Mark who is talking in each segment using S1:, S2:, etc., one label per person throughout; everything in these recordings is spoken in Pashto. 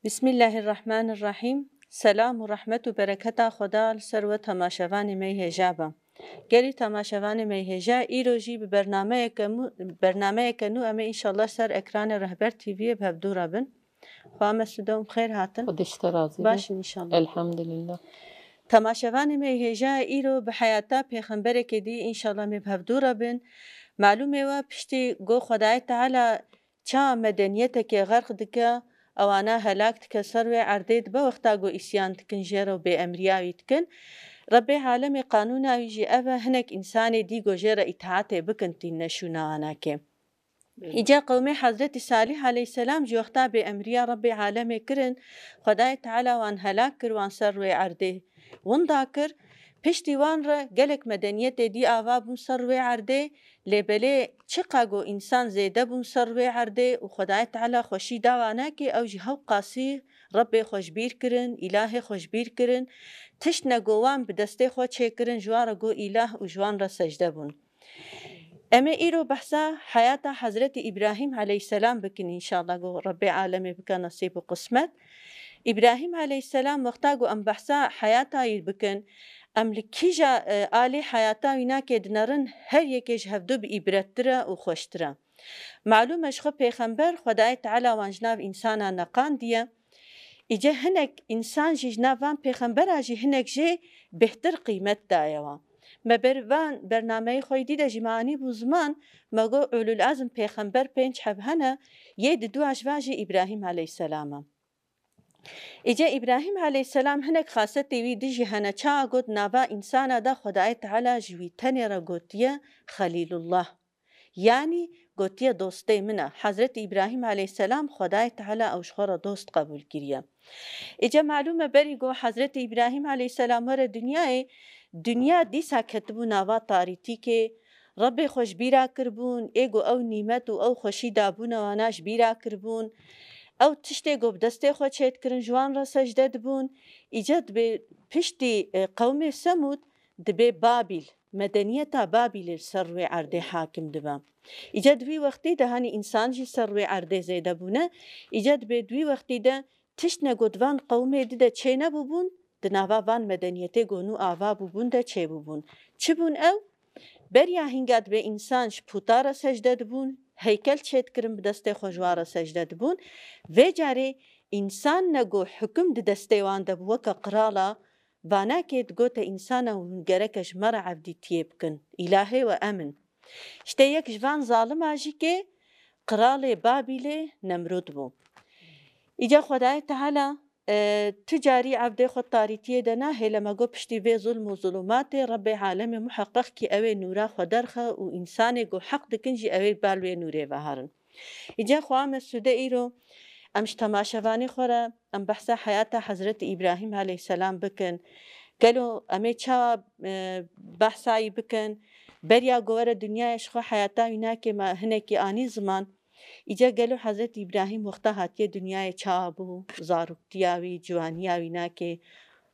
S1: بسم الله الرحمن الرحیم. سلام و رحمت و برکت خدا سر و تماشاوان می هجابه. گلی تماشاوان می هجا ایروجی به برنامه کنو اما انشالله سر اکران رهبر تیوی به بدورا بن. خواه مسودم خیر هاتن.
S2: خودش راضی
S1: باش انشالله.
S2: الحمدلله.
S1: تماشاوان می هجا ایرو به حیاتا پیغمبر کدی انشالله می به بدورا بن. معلومه و پشتی گو خدای تعالی چا مدنیت که غرق دکه اوانا هلاکت که سروی عردید با وقتا گو اسیان تکن جیرو بی امریاوی تکن ربی عالم قانون آویجی اوه هنک انسان دیگو جیر اطاعت بکن تین نشونانا که ایجا قوم حضرت صالح علیه السلام جو وقتا بی امریا ربی عالم کرن خدای تعالی وان هلاک کر وان سروی عرده وندا کر پشتی وان را گلک مدنیت دی آوا بون سروی عرده لبله چقاگو انسان زیده بون سروی عرده و خدای تعالی خوشی داوانا که او جهو قاسی رب خوشبیر کرن اله خوشبیر کرن تشت نگوان بدسته خود چه کرن جوار گو اله و جوان را سجده بون اما ایرو بحثا حیات حضرت ابراهیم علیه السلام بکن انشاءالله گو رب عالمی بکن نصیب و قسمت ابراهیم علیه السلام وقتا گو ام بحثا حیاتا ایر بکن ام لکیجا آلی حیاتا وینا که دنرن هر یکیش هفدو بی عبرتره و خوشتره معلومش خو پیغمبر خدای تعالی وان جناب انسانا نقان دیه ایجا هنک انسان جی جنابان پیغمبر آجی هنک جی بهتر قیمت دایوان مبروان برنامه خوی دیده جمعانی بو زمان مگو اولو العزم پیغمبر پینچ حبهنه یه دو عجواجی ابراهیم علیه السلام ایجا ابراهیم علیه السلام هنک خاصه تیوی دیجی هنه چا گود نابا انسان دا خدای تعالی جوی تنی را گوتیه خلیل الله یعنی گوتیه دوسته منه حضرت ابراهیم علیه السلام خدای تعالی اوشخور دوست قبول کریه ایجا معلومه بری گو حضرت ابراهیم علیه السلام ور دنیا دیسا کتبو ناوا تاریتی که رب خوش بیرا کربون ایگو او نیمت و او خوشی دابون واناش بیرا کربون او تشتی گو بدسته خود چید کرن جوان را سجده دبون ایجاد به پشتی قوم سمود دبی بابل مدنیتا بابل سروی عرده حاکم دبا ایجاد دوی وقتی ده هانی انسان جی سروی عرده زیده بونه ایجاد به دوی وقتی ده تشت نگودوان قومه دیده چه نبوبون دناوا وان مدنیته گونو آوا بوبون ده چه بوبون چه بون او بریا هنگاد به انسانش پوتارا سجده دبون هیکل چید کرن بدسته خوشوارا سجده دبون و جاره انسان نگو حکم ده دسته وان ده بوکا قرالا وانا که دگوت انسان و گرکش مرا عبدی تیب کن الهی و امن شته یک جوان ظالم آجی که قرال بابل نمرود بو ایجا خدای تعالی تجاری عبد خود تاریتیه دنا هلما گو پشتی به ظلم و ظلمات رب عالم محقق کی اوی نورا خودرخه و انسان گو حق دکنجی اوی بالوی نوره وهارن ایجا خواه مسوده ایرو امش تماشوانی خوره ام بحثا حیات حضرت ابراهیم علیه السلام بکن قالوا امی چا بحثایی بکن بریا گوره دنیایش خو حیاتا اینا که ما هنکی آنی زمان ایجا گلو حضرت ابراهیم وقتا هاتی دنیای چا بو زاروکتیاوی جوانیاوی نا که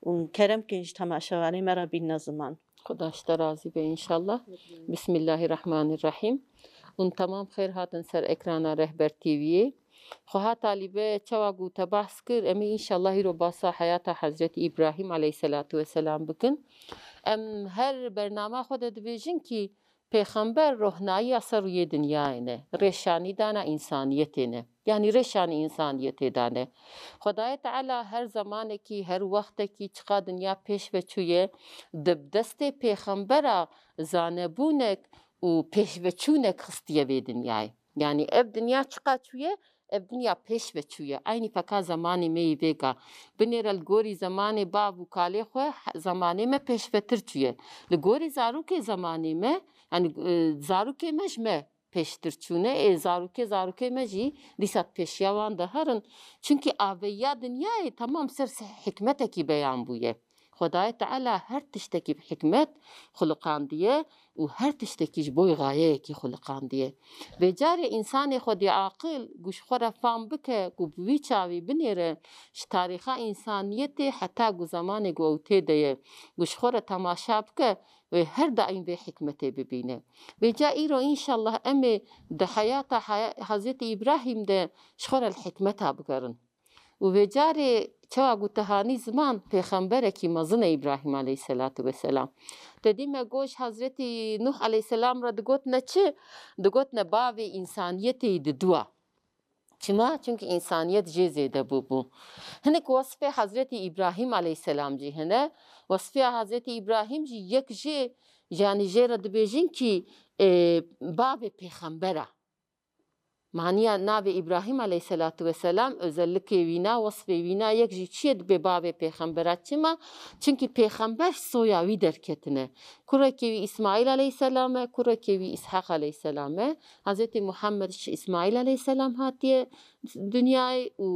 S1: اون کرم کنج تماشاوانی مرا بین نظمان
S2: خداش راضی به انشالله. بسم الله الرحمن الرحیم. اون تمام خیر هاتن سر اکرانا رهبر تیویه خواه طالبه چوا گوتا بحث کر امی انشالله رو باسا حیات حضرت ابراهیم علیه السلام بکن ام هر برنامه خود دویجن که پیغمبر روحنایی اثر روی دنیا اینه رشانی دانه انسانیت اینه یعنی رشانی انسانیت دانه خدای تعالی هر زمانه کی هر وقت کی چقدر دنیا پیش بچویه دست پیغمبر زانبونک و پیش بچونک خستیه به دنیای یعنی اب دنیا چقدر چویه اب دنیا پیش بچویه اینی فکا زمانی می ویگا بنیر الگوری زمانی باب و کالی خواه زمانی میں پیش بتر چویه لگوری زاروک زمانی میں یعنی زاروک مجمع پیشتر چونه زاروک مجی دیسات پیشیوان ده هرن چونکه آویا دنیای تمام سر حکمت کی بیان بویه خدای تعالی هر تشتکی حکمت خلقان دیه و هر تشتکیش بوی غایه کی خلقان دیه و جار انسان خودی عاقل گوش خورا فهم بکه گو بوی چاوی بنیره تاریخ انسانیت حتی گو زمان گو اوته دیه گوش خورا تماشا بکه و هر دائم به حکمت ببینه و جا ایرو انشالله امی ده حیات حضرت ابراهیم ده شخور الحکمت بگرن و وی جارێ چاوا گوتەهانی زمان پێخەمبەرێکی مەزنە ئیبراهیم عەلەیهی سەلات وەسەلام دەدیمە گۆش حەزرەتی نوح عەلەیهی سەلام را دگوتنە چ دگوتنە باوێ ئینسانیەتێ ددووە چما چونکە ئینسانیەت جێ زێدە بوو هەنێک وەسفێ حەزرەتی ئیبراهیم عەلەیهی سەلام جی هەنە وەسفیا حەزرەتی ئیبراهیم جی یەک ژێ ژانی ژێرە دبێژین کی باوێ پێخەمبەرە معنیە ناوێ ئیبراهیم عەلەیهی سەلات وەسەلام ئۆزەللکێ وینا وەسفێ وینا یەک ژی چیە دبێ باوێ پێخەمبەرە چما چونکی پێخەمبەر سۆیاوی دەرکەتنە کوڕێکێوی ئیسماعیل عەلەیهی سەلامە کوڕێکێوی ئیسحاق عەلەیهی سەلامە حەزرەتی موحەممەدش ئیسماعیل عەلەیهی سەلام هاتیە دنیای و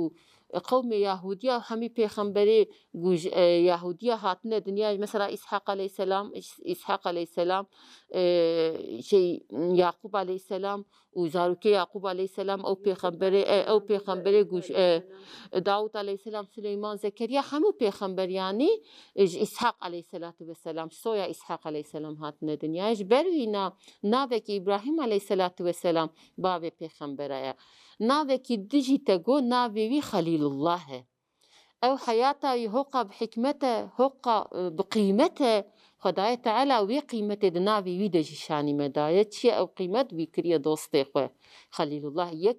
S2: قومێ یاهودیا هەمی پێخەمبەرێ یاهودیا هاتنە دنیای مەسەلا ئیسحاق عەلەیهی سەلام ئیسحاق عەلەیهی سەلام یاقوب عەلەیهی سەلام و زاروکەی یاقوب عەلەیهی سەلام ئەو پێخەمبەرێ داود عەلەیهی سەلام سولەیمان زەکەریا هەموو پێخەمبەریانی ئیسحاق عەلەیهی سەلات وەسەلام سۆیا ئیسحاق عەلەیهی سەلام هاتنە دنیایش بەروی ناوێکی ئیبراهیم عەلەیهی سەلات وەسەلام باوێ پێخەمبەرایە ناوێکی دژی تەگۆ ناوێوی خەلیل اللهە ئەو حەیاتاوی هۆقا بحکمەتە هۆقا بقیمەتە خدای تعالی وی قیمەتێ د ناوی وی دەژی شانی مەدایە چیە ئەو قیمەت وی کریە دۆستێ خوێ خەلیل الله یەک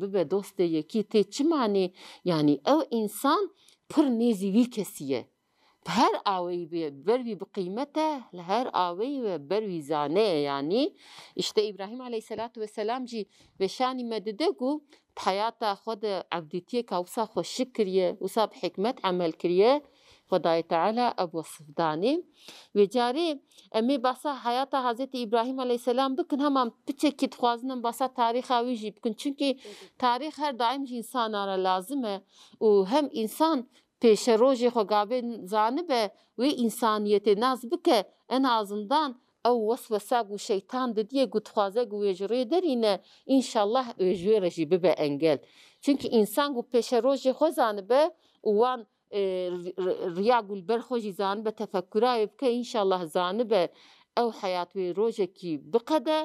S2: ببە دۆستێ یەکی تێ چ مانێ یعنی ئەو ئینسان پڕ نێزی وی کەسیە هەر ئاوەی بێ بەروی بقیمەتە لە هەر ئاوەی بەروی زانەیە یعنی ئیشتە ئیبراهیم عەلەیهی سەلات وەسەلام جی بێشانی مەددەگ و حیاتا خود عبدیتیە کا وسا خوشک کریە وسا بحکمت عمل کریە خدای تعالی اب وصف دانێ وێ جارێ ئەمێ باسا حیاتا حەزرەتی ئیبراهیم عەلەیهی سەلام بکن هەمان پچێکی دخوازنم باسا تاریخا وی جی بکن چونکی تاریخ هەر دایم جی ئینسانارە لازمە و هەم ئینسان پێشە ڕۆژێ خۆ گابێ زانبە وێ ئینسانیەتێ ناز بکە ئەن ئازندان ئەو وەسوەسا و شەیتان ددیە گوتخوازە و وێژڕێ دەرینە ئینشەڵڵاه وێژوێرەژی ببە ئەنگەل چونکی ئینسان و پێشە ڕۆژێ خۆ زانبە وان ڕیا گولبەر خۆشی زانبە تەفەکورایە بکە ئینشەڵڵاه زانبە ئەو حەیاتوێ ڕۆژێکی بقەدە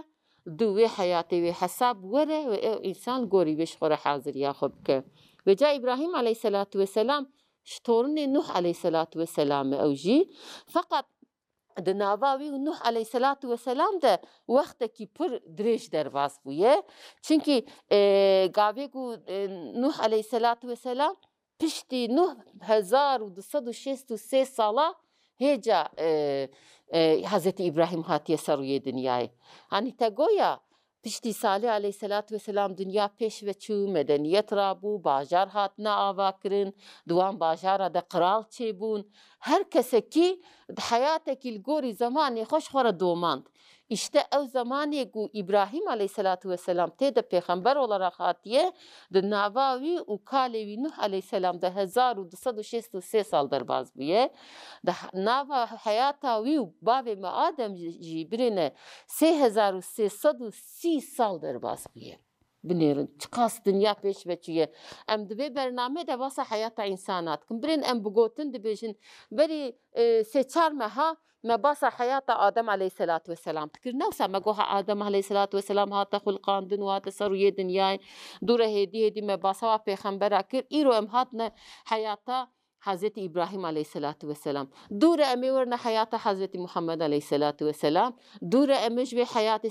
S2: دوێ حەیاتێ وێ حەساب وەرە و ئەو ئینسان گۆری وێش خۆرە حازریا خۆ بکە وێجا ئیبراهیم عەلەیهی سەلات وەسەلام شتۆرنێ نوح عەلەیهی سەلات وەسەلامە ئەو ژی فەقەت د ناواوی و نوح عەلەیهی سەلات وەسەلام دە وەختێکی پڕ درێژ دەرباز بوویە چونکی گاوێک و نوح عەلەیهی سەلات وەسەلام پشتی 1963 ساڵە هێجا حەزرەتی ئیبراهیم هاتیە سەر ڕوویە دنیایە هەنی تەگۆیە پشتی ساڵێ عەلەیهی سەلات وەسەلام دنیا پێشوە چوو مەدەنیەت رابوو باژار هاتنە ئاواکردن دوان باژارە دە قراڵ چێبوون هەر کەسێکی حەیاتێکی لگۆری زەمانێ خۆش خۆرە دۆماند ئیشتە ئەو زەمانێک و ئیبراهیم عەلەیهی سەلات وەسەلام تێدە پێخەمبەر وەڵەرە هاتیە د ناواوی و کالێوی نوح عەلەیهی سەلام دە 1963 ساڵ دەرباز بوویە ناوا حەیاتاوی و باوێ مە ئادەم ژی برێنە 3330 ساڵ دەرباز بوویە بنێرن چ قاس دنیا پێش بەچوویە ئەم دەبێ بەرنامە دەباسە حەیاتا ئینسانات کن برێن ئەم بگۆتن دەبێژن بەری سێ چار مەها ما باسا حياتا آدم عليه الصلاة والسلام تكر نوسا ما جوها آدم عليه الصلاة والسلام هاتا خلقان دن وهاتا سروية دنياي دورة هدي ما باسا پیغمبر اكر ايرو ام هاتنا حياتا حضرت إبراهيم عليه الصلاة والسلام دورة أمورنا حياة حضرت محمد عليه الصلاة والسلام دورة أمجوي حياة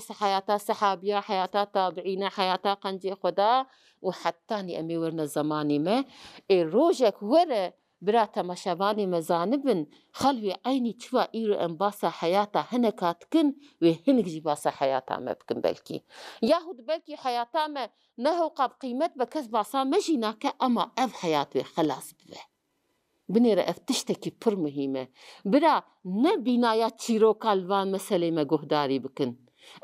S2: صحابية حياة تابعين حياة قنجي خدا وحتى أمورنا زماني ما الروجك ورا برا تماشاواني مزانبن خلوي عيني تشوا إيرو أم باسا حياة هنكاتكن وهنك جي باسا حياة ما بكن بلكي ياهد بلكي حياة ما نهو قاب قيمت بكس باسا مجيناك أما أف حياة خلاص ببه بنێرە ئەف تشتێکی پڕ مهمە برا نە بینایە چیرۆکالوان مەسەلەی مە گۆهداری بکن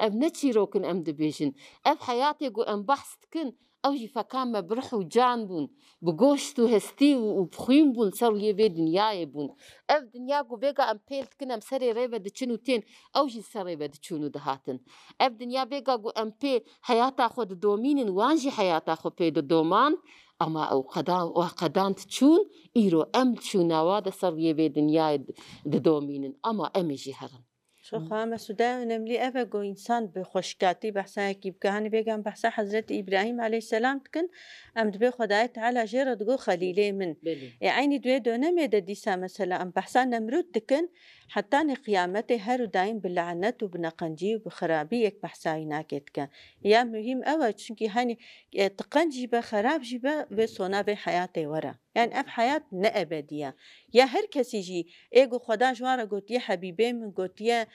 S2: ئەف نە چیرۆکن ئەم دەبێژن ئەف حەیاتێک و ئەم بەحس دکن ئەو ژیفەکان مە برح و جان بوون بگۆشت و هەستی و بخوین بوون سەر یەوێ دنیایە بوون ئەف دنیا و بێگا ئەم پێل دکن ئەم سەرێ ڕێبە دچن و تێن ئەو ژی سەرێبە دچون و دەهاتن ئەف دنیا بێگا و ئەم پێ حەیاتا خۆ ددۆمینن وانژی حەیاتا خۆ پێ ددۆمان اما او قدان تشون ايرو ام تشوناوا د سر يبي دنيا د دومينن اما ام جي هرن
S1: شو خامة سودا نملي أفا إنسان بخشكاتي بحسا كيف كهاني بيجان بحسا حضرت إبراهيم عليه السلام تكن أم دبي خداي تعالى جرد جو خليلي من يعني دوي دونم يدديسا مثلا أم بحسا نمرود تكن حتى قيامته هرو دايم باللعنات وبنقنجي وبخرابي يك بحسا يناكتك يا مهم أوي چونكي هاني تقنجي بخراب جيبا بصونا بحياتي ورا يعني أب حياة نأبدية يا هر كسي جي ايگو خدا جوارا قوت يا حبيبي من قوت يا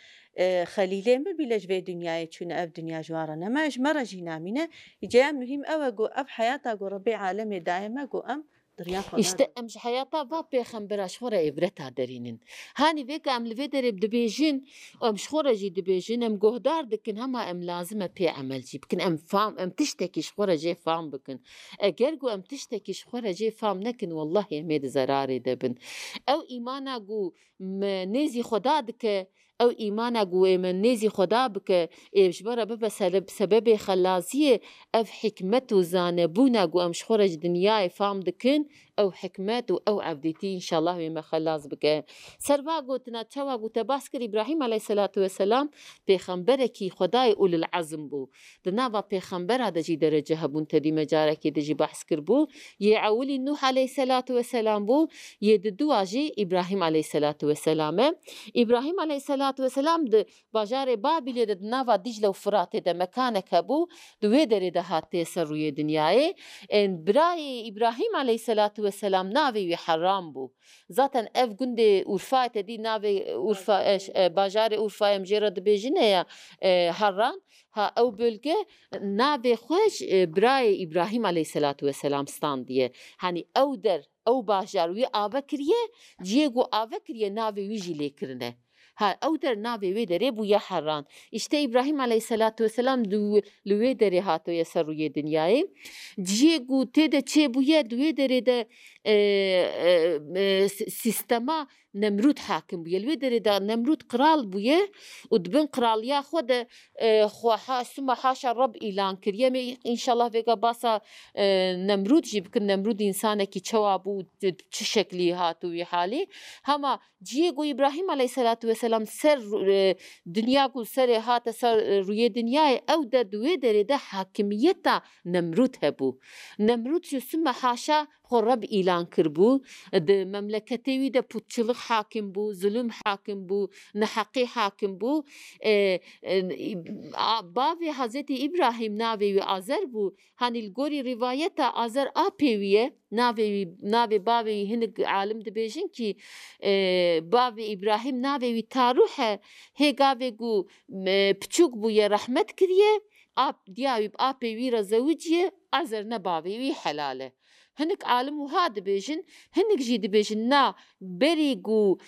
S1: خليلي من بيلاش في دنياي چون أب دنيا جوارا نما اجمرا جينا مينه يجي مهم أوي قو أب حياتا قو ربي عالمي دائما قو أم
S2: İşte emş hayata va peygamber şora ibreta derinin. Hani veka em li vederib dibêjin em şora jî dibêjin em gohdar dikin hema em lazim e pê emel jî bikin em fam em tiştekî ji xwe re jê fam bikin. Eger gu em tiştekî ji xwe re jê fam nekin wallahi em ê di zerarê de bin. Ew îmana gu nêzî xweda dike ew îmana gu ê min nêzî xweda bike ê ji ber re bibe sebebê xelaziyê ev hikmet û zanebûna gu em ji xwe re ji dinyayê fam dikin أو حكمات أو عبدتي إن شاء الله وما خلاص بك سروا قوتنا تشوا قوت باسكر إبراهيم عليه الصلاة والسلام بيخنبركي خداي أول العزم بو دنابا بيخنبر هذا جي درجة هبون تدي مجاركي دجي بحث كربو يعولي نوح عليه الصلاة والسلام بو يددو أجي إبراهيم عليه الصلاة والسلام إبراهيم عليه الصلاة والسلام د باجار بابل دنابا دجلة وفرات ده مكانك بو دويدر ده هاتي سروي دنياي إن براي إبراهيم عليه الصلاة والسلام ناوي وحرام بو zaten ev günde Urfa tedi nave Urfa bajarı Urfa mjerad bejine harran ha ev bölge nave xoş bray İbrahim aleyhissalatu vesselam stan diye hani ev der ev bajar vi avakriye ciego avakriye nave vijile kirne ha ew der navê wê derê bûye heran. İşte İbrahim aleyhissalatu vesselam li wê derê hatiye ser rûyê dinyayê. Ciyê gu tê de çêbûye di wê derê de sistema Nemrut hakim bûye. Li wê derê de Nemrut kral bûye û dibin kraliya xwe de suma haşa Rab îlan kiriye me inşallah vêga basa Nemrut jî bikin Nemrut însanekî çawa bû çi şeklî hatû wî halî. Hema ciyê gu İbrahim aleyhissalatu vesselam ser dünya ku serê hate ser rûyê dinyayê ew de di wê derê de hakimiyeta Nemrut hebû. Nemrut jî suma haşa xwe Rab îlan kirbû di memleketê wî de putçilik hakim bû, zulüm hakim bû, neheqî hakim bû. Bavê Hazretî İbrahim navê wî Azer bû. Hani li gorî rivayeta Azer apê wî ye navê bavê wî hinek alim dibêjin kî bavê İbrahim navê wî Taruh e hê gavê gu piçûk bûye rehmet kiriye diya wî apê wî re zewiciye Azer ne bavê wî helal e. Hinek alim wiha dibêjin hinek jî dibêjin na berî gu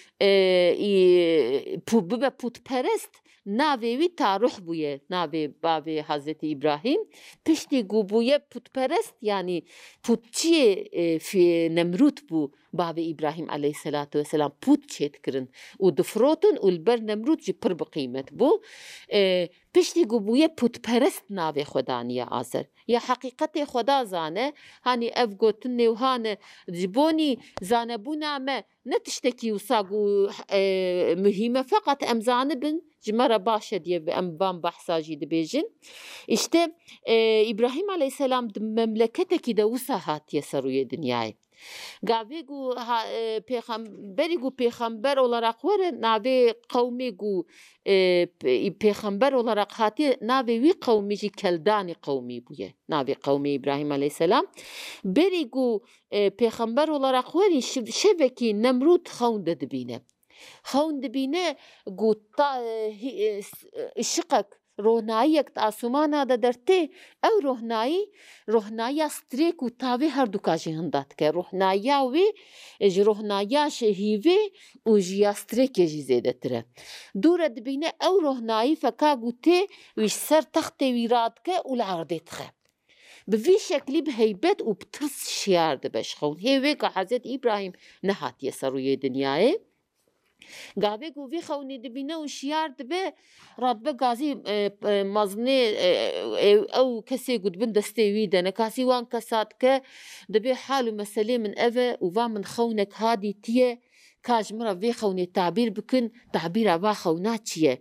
S2: bibe putperest navê wî Taruh bûye navê bavê Hazretî İbrahim piştî gu bûye putperest yani putçiyê Nemrut bû bavê İbrahim aleyhissalatu vesselam put çêtkirin û difrotin û li ber Nemrut jî pir bi qîmet bû piştî gu bûye putperest navê xwe daniye Azer ya heqîqetê xweda zane hani ev gotin nêwhan ji bonî zanebûna me ne tiştekî wisa gu mühîm e feqet em zanibin ji me re baş e diye em van behsa jî dibêjin. İşte İbrahim aleyhisselam di memleketekî de wisa hatiye ser rûyê dinyayê. Gavê gu berî gu pêxember olarak were navê qewmê gu pêxember olarak hatiye navê wî qewmî jî Keldanî qewmî bûye navê qewmê İbrahim aleyhisselam berî gu pêxember olarak werî şevekî Nemrut xewn de dibîne xewn dibîne gu ışiqek rohnayek asûmana de dertê ew rohnaya strêk û tavê herdûka jî hinda dike rohnaya wê ji rohnaya hîvê û jiya strêkê jî zêdetir e. Dûre dibîne ew rohnayî feka gu tê wî ji ser textê wî radike û li erdê dixe. Bi vî şeklî bi heybet û bi tirs şiyar dibe ji xewn. Hê wêka Hazretî İbrahim nehatiye ser rûyê dinyayê. Gavê gu vî xewnî dibîne û şiyar dibe radibe gazî mazinê ew kesê gu dibin destê wî de nekasî wan kesa dike dibe hal û meselê min ev e û va min xewnek hadî tiye کاژمرە vê xewnê tabîr bikin tabîra va xewna çi ye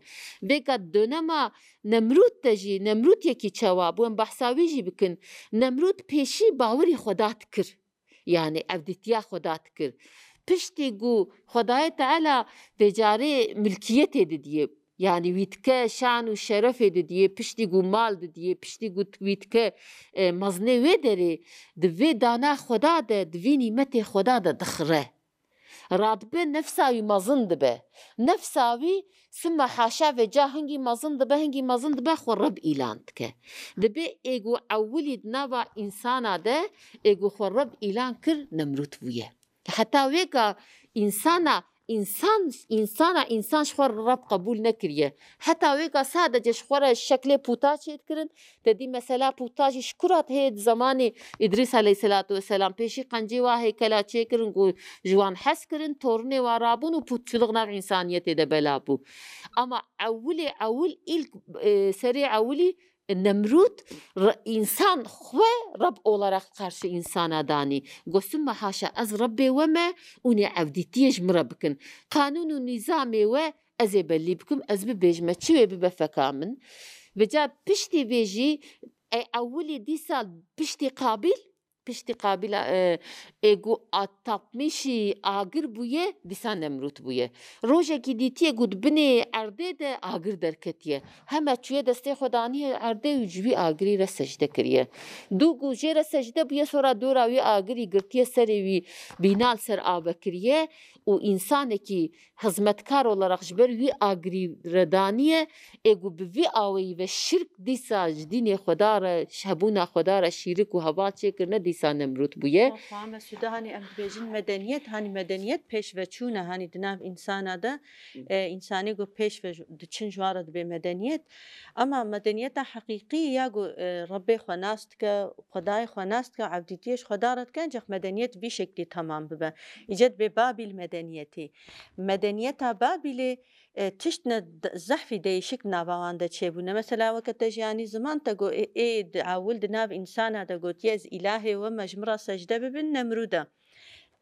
S2: vêga dönema Nemrûd de jî Nemrûdekî çawa bu em behsa wî jî bikin Nemrûd pêşî bawerî xweda dikir yani evdîtiya xweda dikir piştî ku Xwedayê Teala vê carê milkiyetê didiye yani wî dike şan û şerefê didiye piştî ku mal didiye piştî ku wî dike mezinê wê derê di vê dana xweda de di vî nîmetê xweda de dixire radibe nefsa wî mezin dibe nefsa wî sima haşa ve ca hingî mezin dibe hingî mezin dibe xwe Reb îlan dike dibe êgo ewilî di nava însana de êgo xwe Reb îlan kir Nemrûd bûye heta wêga însan ji xwe Reb qebûl nekiriye heta wêga sadece ji xwe re şeklê pûta çêdikirin te dî mesela pûta jî ji kurat heye di zamanê İdrîs aleyhisselatu vesselam pêşî qencê wa heykela çêkirin ku ji wan hes kirin torunê wa rabûn û pûtçiluk nav însaniyetê de bela bû ama ewilê ewil îlk serê ewilî Nemrûd insan xwe Reb olarak karşı insana danî gosima haşa ez Rebbê we me ûnê evdîtiyê ji min re bikin qanûn û nîzamê we ez ê bellî bikim ez bibêjme çi wê bibe feka min ve ca piştî vê jî ewilî dîsal piştî Qabil êgo tapmişî agir bûye dîsa Nemrûd bûye rojekî dîtiye ku di binê erdê de agir derketiye heme çûye destê xwe daniye erdê û ji wî agirî re secde kiriye dû ku jê re secde bûye sora dora wî agirî girtiye serê wî bînal ser ave kiriye û însanekî hizmetkar olarak ji ber wî agirî re daniye êgo bi vî awayî ve şirk dîsa ji dînê xweda re hebûna xweda re şîrik û heval çêkirine dîsa Nemrûd bûye
S1: Fahme Suda hani em dibêjin medeniyet hani medeniyet pêşveçûne hani di nav insana de însanî got pêş ve diçin ji wan re dibe medeniyet ama medeniyeta heqîqî ya got Rebbê xwe nas dike Xwedayê xwe nas dike evdîtiyê ji xweda re dike ancak medeniyet vî şeklî temam bibe îce dibe Babil medeniyetê medeniyeta Babilê tiştine zehfî değişik nava wan de çêbûne mesela weke te jiyanî ziman te got ê ewil di nav însana de gotiye ez îlahê we me ji min re secde bibin Nemrûd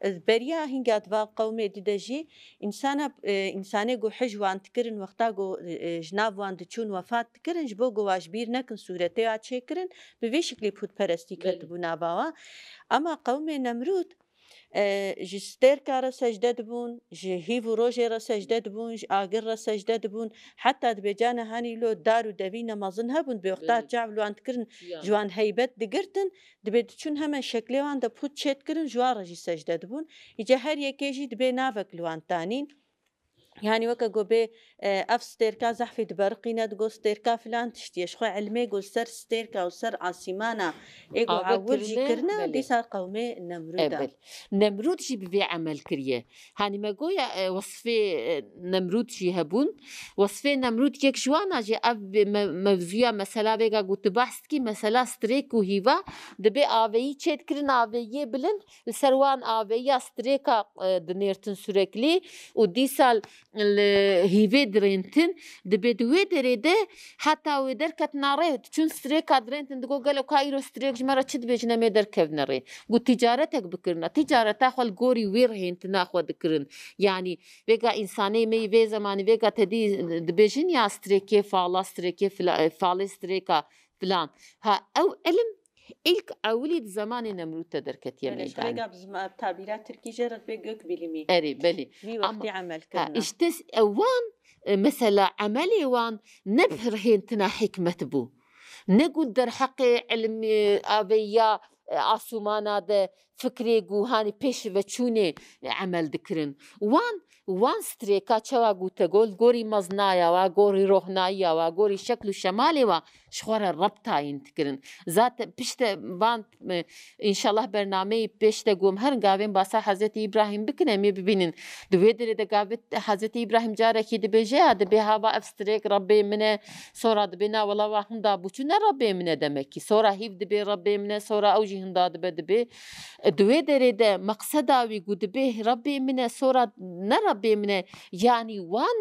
S1: e beriya hinga diva qewmê dide jî însanê got hij wan dikirin wexta got ji nav wan diçûn wefat dikirin ji bo got wa ji bîr nekin sûretê wa çêkirin bi vê şeklî pûtperestî ketibû nava wa ama qewmê Nemrûd ji stêrka re secde dibûn ji hîv û rojê re secde dibûn ji agir re secde dibûn heta dibê cana hanî lo dar û devîne mezin hebûn bê wexta çav li wan dikirin ji wan heybet digirtin dibê diçûn hemen şeklê wan de pût çê dikirin ji wan re jî secde dibûn îce her yekê jî dibê navek li wan danîn yani weke got bê ev stêrka zehfê diberiqîne digot stêrka filan tiştî ji xwe ilmê got ser stêrka û ser asîmana ê got ewil jî kirine dîsa qewmê Nemrûd e
S2: Nemrûd jî bi vê emel kiriye hanî me goya wesfê Nemrûd jî hebûn wesfê Nemrûd yek ji wan a jî ev mevzuya mesela vêga got tu behs dikî mesela strêk û hîva dibe aveyî çê dikirin aveyiyê bilind li ser wan aveyiya strêka dinêrtin süreklî û dîsal li hîvê dirêntin dibe di wê derê de heta wê derketina rê çûn strêka dirêntin digot gelo ka îro strêk ji me re çi dibêjin em ê derkevine rê got tîcaretek bikirine tîcareta xwe li gorî wê rihêntina xwe dikirin yani vêga însanê me vê zemanî vêga te dî dibêjin ya strêkê fala strêkê falê strêka filan ha ew ilim ilk ewilî di zamanê Nemrûd te derketiye meydanê
S1: rêga tabîra Tirkî jê re dibe gök bilîmî
S2: erê belê
S1: vî wextî emel kirine
S2: işte wan mesela emelê wan ne bi rihêntina hikmet bû ne got derheqê ilmê aveyiya asûmana de fikrê got hanî pêş veçûnê emel dikirin wan strêka çawa got te got gorî mezinaya wa gorî rohnayiya wa gorî şekl û şemalê wa ji xwe re Reb tayîn dikirin zaten pişte van înşallah bernameyê pêş de gom her gavên basa Hezretî İbrahîm bikin em ê bibînin di wê derê de gavê Hezretî İbrahîm carekî dibêje ya dibê hava ev strêk Rebbê min e sora dibê na wela wa hinda bû çû ne Rebbê min e demek ki sora hîv dibê Rebbê min e sora ew jî hinda dibe dibê دوی دره ده مقصد آوی گود به ربی منه سورا نه ربی منه یعنی وان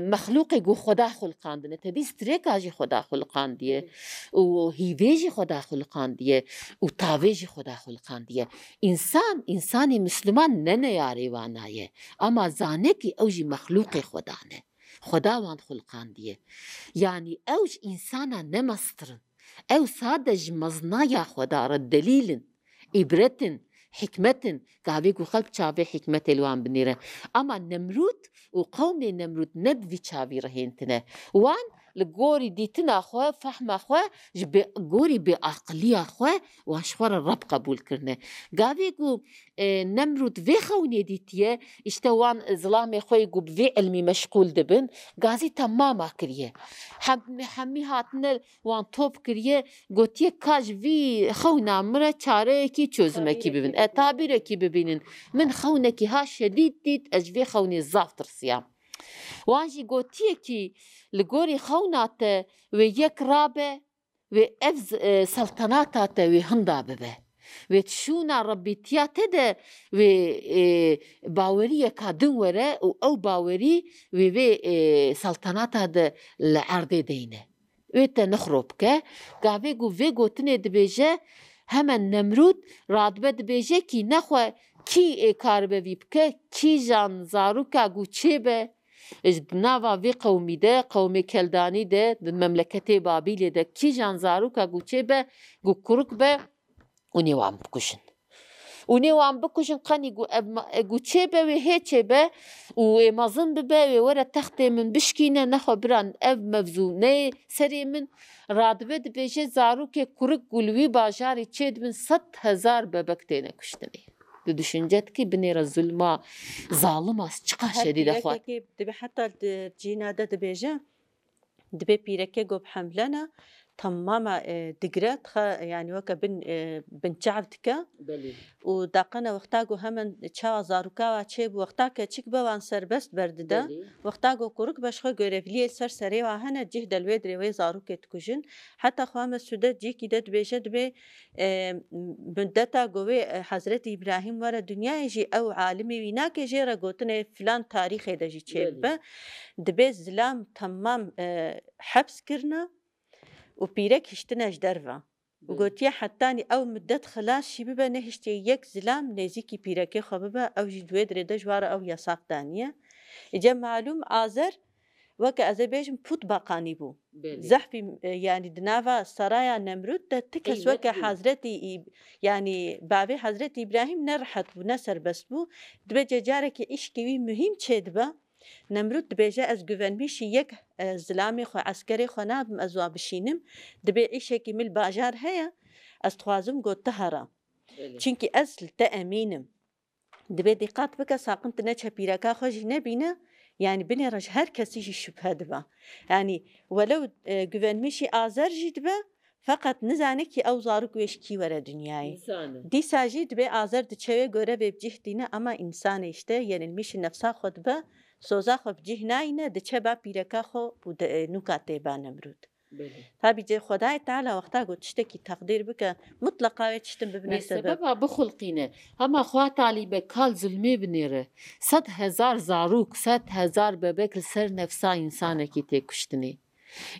S2: مخلوق گو خدا خلقاندنه تدی استریکاجی خدا خلقاندیه و هیویجی خدا خلقاندیه و تاویجی خدا خلقاندیه انسانی مسلمان نه یاری وانایه اما زانه کی اوجی مخلوق خدا نه خدا وان خلقاندیه یعنی اوج انسانا نمسترن او صادج مزنايا خدا رد دليل إبرة حكمة قاوي قلب شابي حكمة الوان بنيرة أما نمرود وقوم نمرود ندفي شابي رهينتنا وان لقوري ديتنا أخوة فهم أخوة قوري بعقلية أخوة وانشوار الرب قبول كرنا قاوي قو نمرود في خوني ديتيه اشتوان ظلامي أخوة يقو بفي علمي مشغول دبن قازي تماما كريه حمي هاتنا وان توب كريه قوتيه كاج في خونا مرة چاره كي چوزمه كي ببين تعبيره كي ببينن من خونه كي ها شديد ديت اجفي خوني زافتر صيام وانجي قوتيه كي لقوري خوناته ويك رابه وإفز سلطناته وهندا ببه وتشونا ربيتياته ده وباوريه كادن وره او باوري سلطناته ده العرض دينه ويتا نخربك قاويقو فيقو تني دبيجه همان نمرود رادبه دبيجه كي نخوة كي كاربه ويبكه كي جان زاروكا قو چه از بناوا وی قومی ده قوم کلدانی ده مملکت بابیل ده کی جانزارو که گوچه به گو کرک به اونی وام بکشن قنی گوچه به و هیچه به و مازن به و ورا تخت من بشکینه نخو بران اف مفزونه سری من رادبه ده بیشه زارو که کرک گلوی باجاری چید من 100,000 ببکتینه کشتنی düşüncet ki binêra zulma zalim as çiqa şedîd e xwe
S1: dibe heta cîna de dibêje dibe pîreke gob hemlena تماما دقرات يعني وكا بن شعبتك وداقنا وقتاقو همن تشاوا زاروكاوا تشيب وقتاقا تشيك بوان سربست برددا وقتاقو كورك باش خو غرفليه سر سريوا هنا جه دلويدري وي زاروكا تكوجن حتى خوام السودة جي كده بيشد بي مدتا قوي حضرت إبراهيم ورا دنيا يجي أو عالمي ويناك جيرا قوتنا فلان تاريخي دا جي تشيب دبي زلام تمام حبس كرنا وبيرك هشتناش درفا وقلتيا حتاني أو مدة خلاص شي ببا نهشتي يك زلام نزيكي بيركي خببا أو جدويد ريدا جوارا أو يساق دانية إجا معلوم آذر وكا أزربيجن بوت باقاني بو زحفي يعني دنافا سرايا نمرود تكس وكا حضرتي يعني بابي حضرتي إبراهيم نرحت ونسر بس بو دبجا جارك إشكيوي مهم چيد با نمرود دبیجه از گوونمیشی یک زلامی خو عسکری خو نابم ازوا بشینم دبی ایشه کی مل باجار هيا از خوازم گو تهرا چونکی اصل تأمینم دبی دقت بک ساقنت نه چپیرکا خو نبینه يعني بني رج هر كسي شبهه دبا يعني ولو گوونمیشی آذر جدبا فقط نزانك أو زارك ويشكي ورا دنياي دي ساجد بي آذر دچوي گوره بجهدينه اما انسان اشته يعني المش نفسا خود با سوزا خو بجه ناینه د چه با پیرکا خو و د نوکاته با نمرود تابی جه خدای تعالی وقتا گوتشته کی تقدیر بکه مطلقا ویتشتم ببنه
S2: سبب بخلقینه اما خواه طالبه کال ظلمی بنیره 100,000 زاروک 100,000 ببک سر نفسا انسانه کی تی کشتنی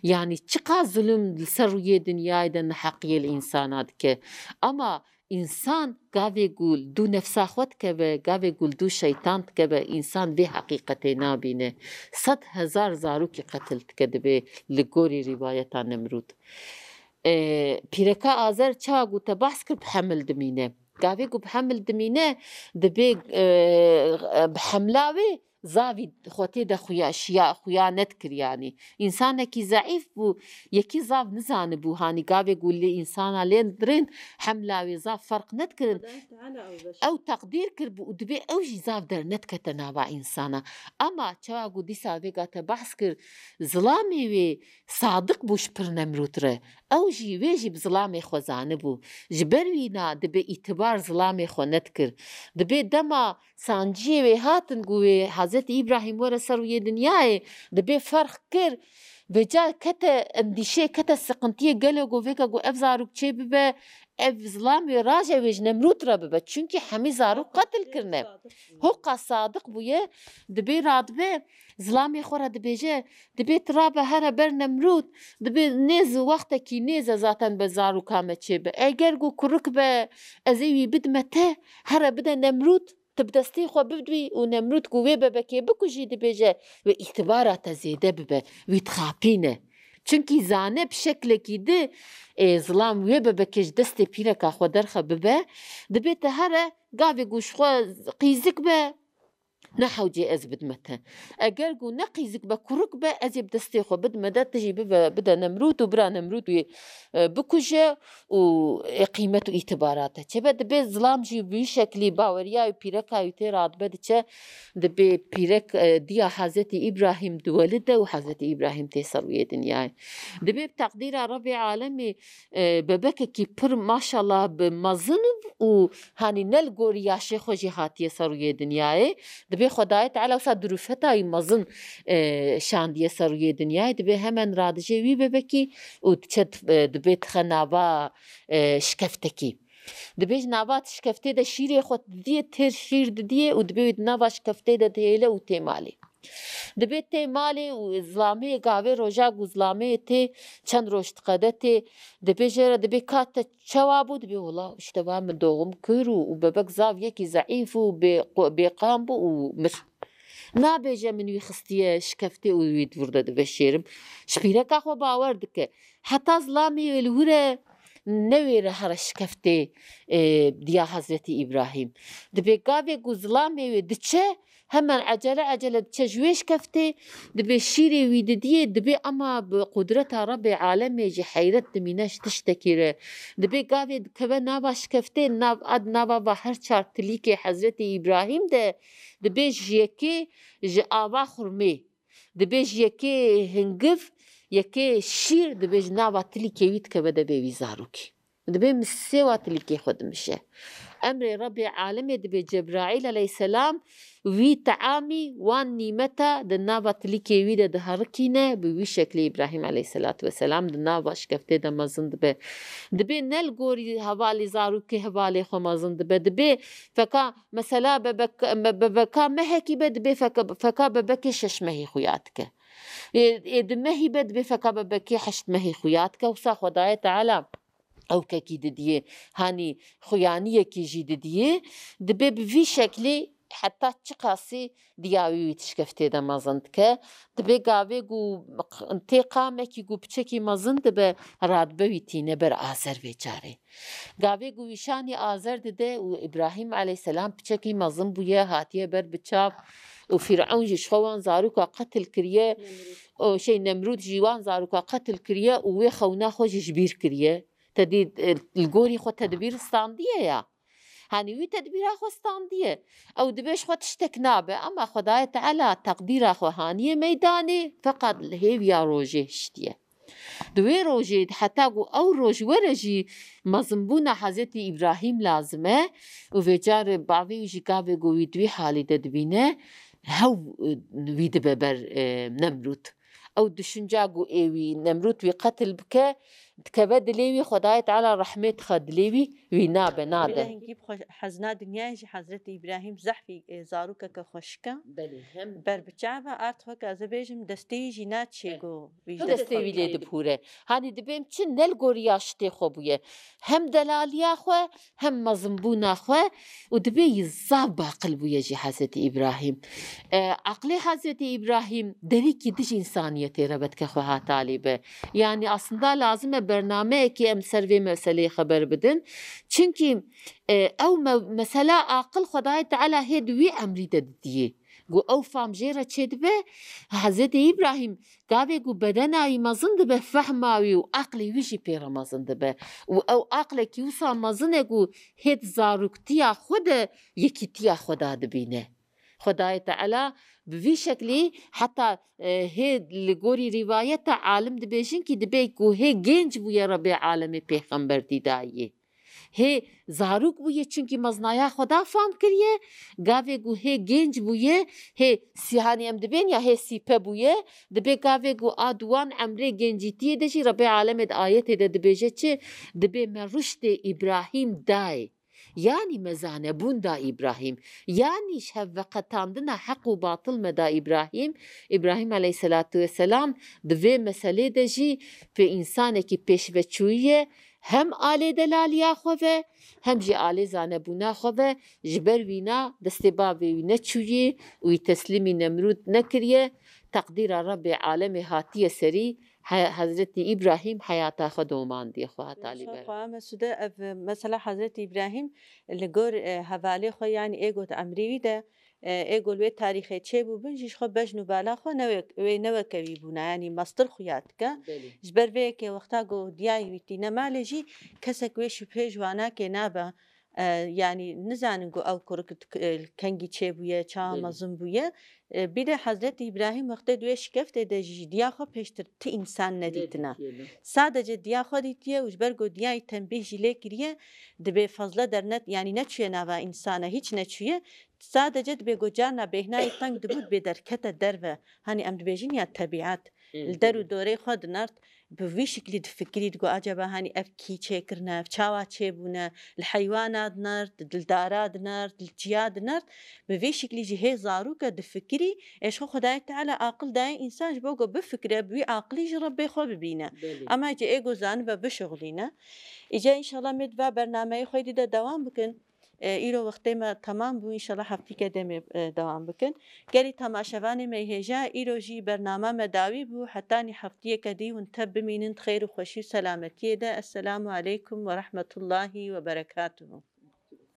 S2: يعني چقا ظلم سر روی دنیای دن حقیه الانسانات که اما انسان قاوي يقول دو نفسا خود كبه قاوي يقول دو شيطان كبه انسان في حقيقة نابينه 100,000 زاروكي قتلت كدبه لقوري رواية نمرود بيركا آذر چا قوتا بحث كر بحمل دمينه قاوي يقول بحمل دمينه دبه بحملاوي زاوی خواته ده خویا ندکر يعني انسان کی ضعیف بو یکی زاو نزانه بو هانی گاوی گولی انسان لین درین حملاوی زاو فرق ندکرن او تقدیر کر بو دبی اوجی زاو در ندکت نابا انسانا اما چوا گو دیسا ویگاتا بحث کر ظلامی وی صادق بوش پر نمروتره اوجی ویجی بظلامی خوزانه بو جبروینا دبی اعتبار ظلامی خو ندکر دبی دما سانجی وی هاتن گوی حضرت إبراهيم ورا سروية دنياي دبي فرق كر بجا كتا اندیشه کتا سقنطیه گله گو ویکا گو اف زاروک چه ببه اف ظلام راجع ویج نمرود را ببه چونکه همی زاروک قتل کرنه حقا صادق بویه دبی رادبه ظلامی خورا دبیجه دبی ترابه هر بر نمرود دبی نیز وقت کی نیز ذاتن به زاروک همه چه به اگر گو کرک به ازیوی بدمته هر بده نمرود تبدستي خو ببدوي ونمرود قوي ببكي بكوجي دبيجه واعتبارات زيادة ببه ويتخابينه چونكي زانه بشكل كده ظلام وي ببكيش دستي بيركا خو درخه ببه دبيت هره قاوي قوش خو قيزك به نحوجي از بدمته اگر قو نقيزك بكرك به ازي بدستي خو بدمده تجي بدا نمرود وبرا نمرود بكوجه وقيمته اعتباراته چبه دبي ظلام جي بشكل باوريا بيركا يتراد بد چه دبي بيرك ديا حضرت ابراهيم دولده وحضرت ابراهيم تسروي دنيا دبي بتقدير رب عالمي ببك كي پر ما شاء الله بمزن وهاني نلغوري يا شيخ جهاتي سروي دنيا دبي خدای تعالی وسا دروفتای مزن شاندیه سروی دنیای دبي همن رادجه وی ببکی و تشد دبي تخنابا شکفتکی دبي نابات شکفته ده شیره خود دیه تر شیر دیه و دبي نابا شکفته ده تهیله و تیمالی دبي تیمالی و ازلامی گاوه روژا گزلامی تی چند روشت قده تی دبي جره دبي کات شوابو دبي والله اشتباه من دوغم كيرو وببك زاف يكي ضعيف وبيقامبو ومش نابجه من ويخستيه شكفتي ويتورده دبي شيرم شبيرك اخو باوردك حتى ظلامي الوره نوير هرش كفتي ديا حضرت إبراهيم دبي قاوي قزلامي دچه همان عجلة تشجويش كفتي دبي شيري ويدديه دبي أما بقدرة رب عالمي جي حيرت دميناش تشتكيره دبي قاوي كبه ناباش كفتي نابا بحر چارتليكي حضرت إبراهيم ده دبي جيكي جي آبا خرمي دبي جيكي هنگف یکی شیر دبیج نوات تلیکیویت که بده بیوی زاروکی دبی مسیوات تلیکی خود میشه امر رب عالمی دبی جبرائیل علیه السلام وی تعامی وان نیمتا ده نوات تلیکیوی ده هرکینه بوی شکل ابراهیم علیه السلام ده نواش کفته ده مزند به دبی نل گوری حوالی زاروکی حوالی خو مزند به دبی فکا مثلا ببکا مهکی به دبی فکا ببکی ششمهی خویات که دمهي بد بفكا ببكي حشت مهي خوياتك وسا خدايا تعالى او كي دديه هاني خويانيه كي جي دديه دبي بفي شكلي حتى تشقاسي دياوي تشكفتي دا مازندك دبي قاوي قو انتقامه كي قو بچكي مازند به راد بويتينه بر آزر بيچاره قاوي قو وشاني آزر دده و ابراهيم عليه السلام بچكي مازن بويه هاتيه بر بچاف وفرعون جيشخوان زاروكا قتل كريه او شي نمرود جيوان زاروكا قتل كريه ووي خونا خو جبير كريه تدي الجوري خو تدبير استانديه يا هاني وي تدبير خو استانديه او دبيش خو تشتكنابه اما خداي تعالى تقدير خو هانيه ميداني فقط الهيفيا روجي شتيه دوی روژه حتی گو او روژ ورجی مزنبونا حضرت ابراهیم لازمه و ویجار باوی ویجی گاوی گوی دوی حالی دبینه هاو ويد ببر نمرود او دشنجا قو ايوي نمرود وي قتل بك تكبد ليوي خداية على رحمة خد ليوي وينا بناده
S1: نجيب حزنا دنيا جي حضرت إبراهيم زحفي زاروكا كخشكا
S2: بلي هم
S1: بر بچعبا ارت وكا زبيجم دستي جينات شيغو
S2: دستي ويلي دبهوره هاني دبيم چن نل گورياشتي خوبويه هم دلاليا خو هم مزنبونا خو ودبي يزابا قلبويه جي حضرت إبراهيم عقلي حضرت إبراهيم دريكي دش إنسانيتي ربتك خوها طالبه يعني أصلا لازم برنامه كي ام سروي مسألة خبر بدن چونكي او مسألة عقل خداي تعالى هدوي امري دديه گو او فام جيرا چدبه حضرت إبراهيم قاوي گو بدناي مزند به فهماوي و عقلي ويشي بيرا مزند به و او عقل كيوسا مزنه گو هد زاروكتيا خود يكيتيا خدا دبينه خدای تعالی بوی شکلی حتی هی لگوری روایت عالم دبیشن که دبی کو هی گنج بوی رب عالم پیغمبر دیدایه هی زاروک بویه چونکی مزنایا خدا فام کریه گاوه گو هی گنج بویه هی سیهانی ام دبین یا هی سیپه بویه دبی گاوه گو آدوان عمره گنجیتیه دجی ربی عالم آیت ده دبیجه چه دبی من رشد ابراهیم دای yani mezane bunda İbrahim yani şevvekatandına hak و batıl meda İbrahim İbrahim aleyhissalatu vesselam dve mesele de jî pe insanekî pêşveçûyê hem alê delaliya xwe ve hem jî alê zanebûna xwe ve ji ber wîna destê bavê wî neçûyê û wî teslîmî Nemrûd nekiriye teqdîra Rebbê alemê hatiye serî Hazreti İbrahim hayata xwe domandiye xwe heta lê ber.
S1: مسوده مثلا حضرت ابراهیم لگور حواله خو یعنی ایگو امریوی ده ایگو لوی تاریخی چه بو بنجش خو بجنو بالا خو نوه کوي بونا یعنی مستر خویات که جبر وی که وقتا گو دیای ویتی نمالی جی کسک وی شبه جوانا که نابا yani nizanin go ew kuruk kengî çêbûye çawa mezin bûye bir de Hazreti İbrahim wextê duê şikeftê de jî diya xwe pêştir ti însan nedîtine sadece diya xwe dîtiye û ji ber ku diyayê tembîh jî lê kiriye dibe fazla dernet yani neçûye nava însana hiç neçûye sadece dibe ku carna bêhnayê teng dibû bê derkete derve hani em dibêjin ya tebiat li der û dorê xwe dinart bi vî şiklî difikirî digo acaba hani ev kî çêkirine ev çawa çêbûne li heywana dinart di dildara dinart li çiya dinart bi vî şiklî jî hê zarok e difikirî eşxwe Xwedayê Teala aqil daye însan ji bo ku bifikire bi wî aqilî jî Rebbê xwe bibîne ama ece êgo zanibe bişuxîlîne îce înşallah me di va bernameyê xwe dî de dewam bikin îro wextê me temam bû înşallah heftîke demê dewam bikin gelî temaşevanê me hêja îro jî bername me dawî bû hetanî heftiyeke dî hûn te bimînin xêr û xweşî û selametiyê de. Esselamu aleykum ve rahmetullahî ve berekatuhu.